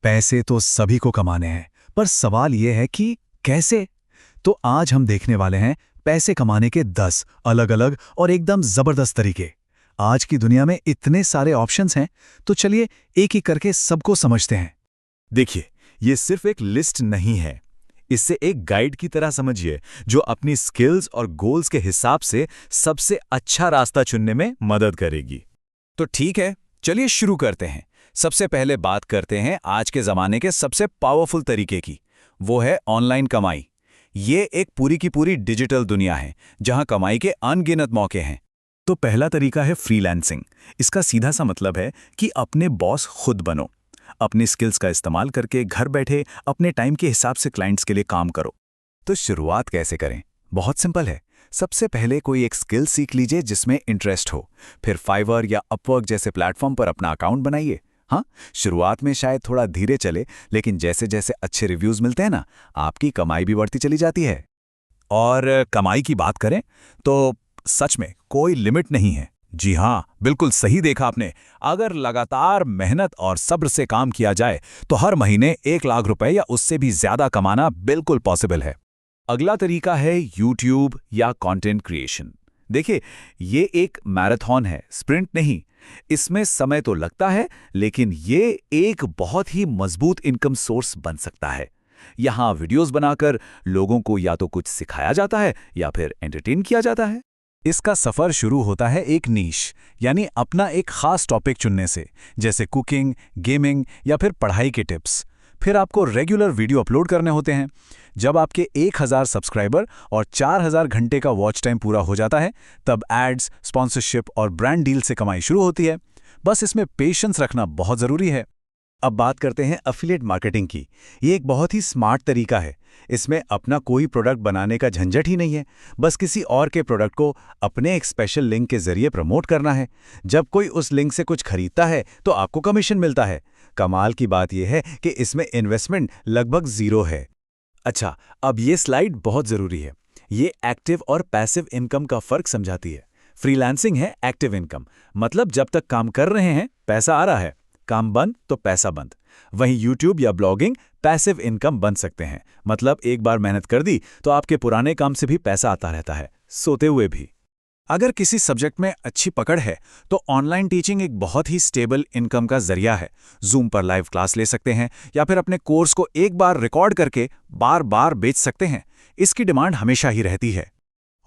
पैसे तो सभी को कमाने हैं, पर सवाल यह है कि कैसे? तो आज हम देखने वाले हैं पैसे कमाने के 10 अलग-अलग और एकदम जबरदस्त तरीके। आज की दुनिया में इतने सारे ऑप्शंस हैं, तो चलिए एक एक करके सबको समझते हैं। देखिए, ये सिर्फ एक लिस्ट नहीं है। इसे एक गाइड की तरह समझिए, जो अपनी स्किल्स और गोल्स के हिसाब से सबसे अच्छा रास्ता चुनने में मदद करेगी। तो ठीक है, चलिए शुरू करते हैं। सबसे पहले बात करते हैं आज के ज़माने के सबसे पावरफुल तरीके की। वो है ऑनलाइन कमाई। ये एक पूरी की पूरी डिजिटल दुनिया है, जहां कमाई के अनगिनत मौके हैं। तो पहला तरीका है फ्रीलांसिंग। इसका सीधा सा मतलब है कि अपने बॉस खुद बनो। अपनी स्किल्स का इस्तेमाल करके घर बैठे अपने टाइम के हिसाब से क्लाइंट्स के लिए काम करो। तो शुरुआत कैसे करें? बहुत सिंपल है। सबसे पहले कोई एक स्किल सीख लीजिए जिसमें इंटरेस्ट हो। फिर फाइवर या अपवर्क जैसे प्लेटफॉर्म पर अपना अकाउंट बनाइए। हाँ, शुरुआत में शायद थोड़ा धीरे चले, लेकिन जैसे जैसे अच्छे रिव्यूज मिलते हैं ना, आपकी कमाई भी बढ़ती चली जाती है। और कमाई की बात करें तो सच में कोई लिमिट नहीं है। जी हाँ, बिल्कुल सही देखा आपने। अगर लगातार मेहनत और सब्र से काम किया जाए तो हर महीने 1 लाख रुपए या उससे भी ज्यादा कमाना बिल्कुल पॉसिबल है। अगला तरीका है यूट्यूब या कंटेंट क्रिएशन। देखिए, ये एक मैराथन है, स्प्रिंट नहीं। इसमें समय तो लगता है, लेकिन ये एक बहुत ही मजबूत इनकम सोर्स बन सकता है। यहाँ वीडियोस बनाकर लोगों को या तो कुछ सिखाया जाता है या फिर एंटरटेन किया जाता है। इसका सफर शुरू होता है एक नीश, यानी अपना एक खास टॉपिक चुनने से, जैसे कुकिंग, गेमिंग या फिर पढ़ाई के टिप्स। फिर आपको रेगुलर वीडियो अपलोड करने होते हैं। जब आपके 1000 सब्सक्राइबर और 4000 घंटे का वॉच टाइम पूरा हो जाता है, तब एड्स, स्पॉन्सरशिप और ब्रांड डील से कमाई शुरू होती है। बस इसमें पेशेंस रखना बहुत ज़रूरी है। अब बात करते हैं एफिलिएट मार्केटिंग की। ये एक बहुत ही स्मार्ट तरीका है। इसमें अपना कोई प्रोडक्ट बनाने का झंझट ही नहीं है, बस किसी और के प्रोडक्ट को अपने एक स्पेशल लिंक के जरिए प्रमोट करना है। जब कोई उस लिंक से कुछ खरीदता है तो आपको कमीशन मिलता है। कमाल की बात यह है कि इसमें इन्वेस्टमेंट लगभग ज़ीरो है। अच्छा, अब ये स्लाइड बहुत ज़रूरी है। ये एक्टिव और पैसिव इनकम का फ़र्क समझाती है। फ्रीलांसिंग है एक्टिव इनकम, मतलब जब तक काम कर रहे हैं पैसा आ रहा है, काम बंद तो पैसा बंद। वहीं यूट्यूब या ब्लॉगिंग पैसिव इनकम बन सकते हैं, मतलब एक बार मेहनत कर दी तो आपके पुराने काम से भी पैसा आता रहता है, सोते हुए भी। अगर किसी सब्जेक्ट में अच्छी पकड़ है तो ऑनलाइन टीचिंग एक बहुत ही स्टेबल इनकम का जरिया है। जूम पर लाइव क्लास ले सकते हैं या फिर अपने कोर्स को एक बार रिकॉर्ड करके बार बार बेच सकते हैं। इसकी डिमांड हमेशा ही रहती है।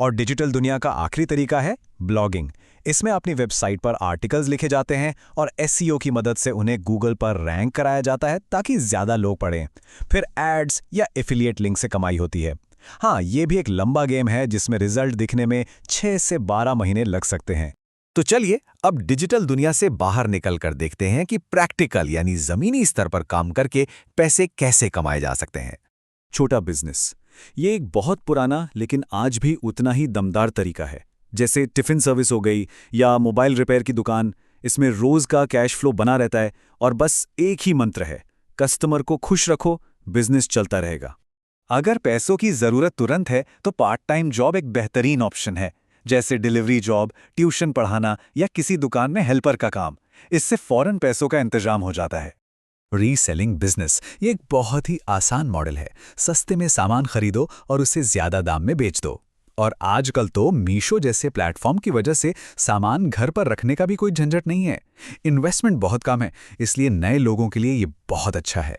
और डिजिटल दुनिया का आखिरी तरीका है ब्लॉगिंग। इसमें अपनी वेबसाइट पर आर्टिकल्स लिखे जाते हैं और एसईओ की मदद से उन्हें गूगल पर रैंक कराया जाता है ताकि ज़्यादा लोग पढ़ें। फिर एड्स या एफिलिएट लिंक से कमाई होती है। हाँ, ये भी एक लंबा गेम है जिसमें रिजल्ट दिखने में 6 से 12 महीने लग सकते हैं। तो चलिए अब डिजिटल दुनिया से बाहर निकल कर देखते हैं कि प्रैक्टिकल यानी ज़मीनी स्तर पर काम करके पैसे कैसे कमाए जा सकते हैं। छोटा बिजनेस, ये एक बहुत पुराना लेकिन आज भी उतना ही दमदार तरीका है। जैसे टिफ़िन सर्विस हो गई या मोबाइल रिपेयर की दुकान। इसमें रोज़ का कैश फ्लो बना रहता है और बस एक ही मंत्र है, कस्टमर को खुश रखो, बिजनेस चलता रहेगा। अगर पैसों की ज़रूरत तुरंत है तो पार्ट टाइम जॉब एक बेहतरीन ऑप्शन है, जैसे डिलीवरी जॉब, ट्यूशन पढ़ाना या किसी दुकान में हेल्पर का काम। इससे फ़ौरन पैसों का इंतजाम हो जाता है। रीसेलिंग बिजनेस, ये एक बहुत ही आसान मॉडल है। सस्ते में सामान खरीदो और उसे ज़्यादा दाम में बेच दो। और आजकल तो मीशो जैसे प्लेटफॉर्म की वजह से सामान घर पर रखने का भी कोई झंझट नहीं है। इन्वेस्टमेंट बहुत कम है, इसलिए नए लोगों के लिए ये बहुत अच्छा है।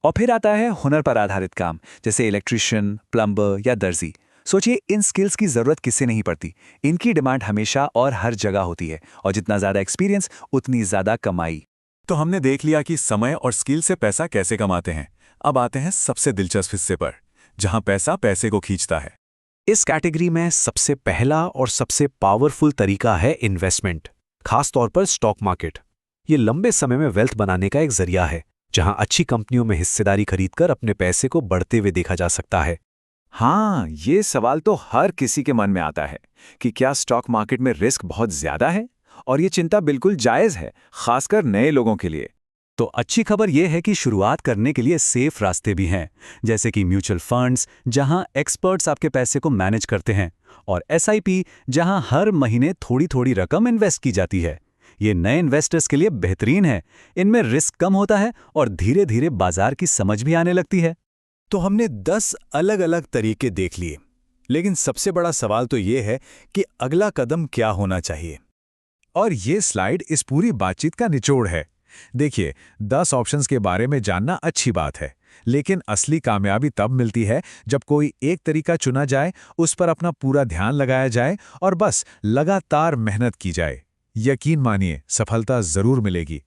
और फिर आता है हुनर पर आधारित काम, जैसे इलेक्ट्रिशियन, प्लम्बर या दर्जी। सोचिए, इन स्किल्स की ज़रूरत किससे नहीं पड़ती। इनकी डिमांड हमेशा और हर जगह होती है, और जितना ज़्यादा एक्सपीरियंस उतनी ज़्यादा कमाई। तो हमने देख लिया कि समय और स्किल से पैसा कैसे कमाते हैं। अब आते हैं सबसे दिलचस्प हिस्से पर, जहां पैसा पैसे को खींचता है। इस कैटेगरी में सबसे पहला और सबसे पावरफुल तरीका है इन्वेस्टमेंट, खासतौर पर स्टॉक मार्केट। ये लंबे समय में वेल्थ बनाने का एक जरिया है, जहां अच्छी कंपनियों में हिस्सेदारी खरीदकर अपने पैसे को बढ़ते हुए देखा जा सकता है। हाँ, ये सवाल तो हर किसी के मन में आता है कि क्या स्टॉक मार्केट में रिस्क बहुत ज़्यादा है, और ये चिंता बिल्कुल जायज़ है, खासकर नए लोगों के लिए। तो अच्छी खबर यह है कि शुरुआत करने के लिए सेफ रास्ते भी हैं, जैसे कि म्यूचुअल फंड्स, जहां एक्सपर्ट्स आपके पैसे को मैनेज करते हैं, और एसआईपी, जहां हर महीने थोड़ी थोड़ी रकम इन्वेस्ट की जाती है। ये नए इन्वेस्टर्स के लिए बेहतरीन है। इनमें रिस्क कम होता है और धीरे धीरे बाजार की समझ भी आने लगती है। तो हमने 10 अलग-अलग तरीके देख लिए, लेकिन सबसे बड़ा सवाल तो ये है कि अगला कदम क्या होना चाहिए। और ये स्लाइड इस पूरी बातचीत का निचोड़ है। देखिए, 10 ऑप्शंस के बारे में जानना अच्छी बात है, लेकिन असली कामयाबी तब मिलती है जब कोई एक तरीका चुना जाए, उस पर अपना पूरा ध्यान लगाया जाए और बस लगातार मेहनत की जाए। यकीन मानिए, सफलता जरूर मिलेगी।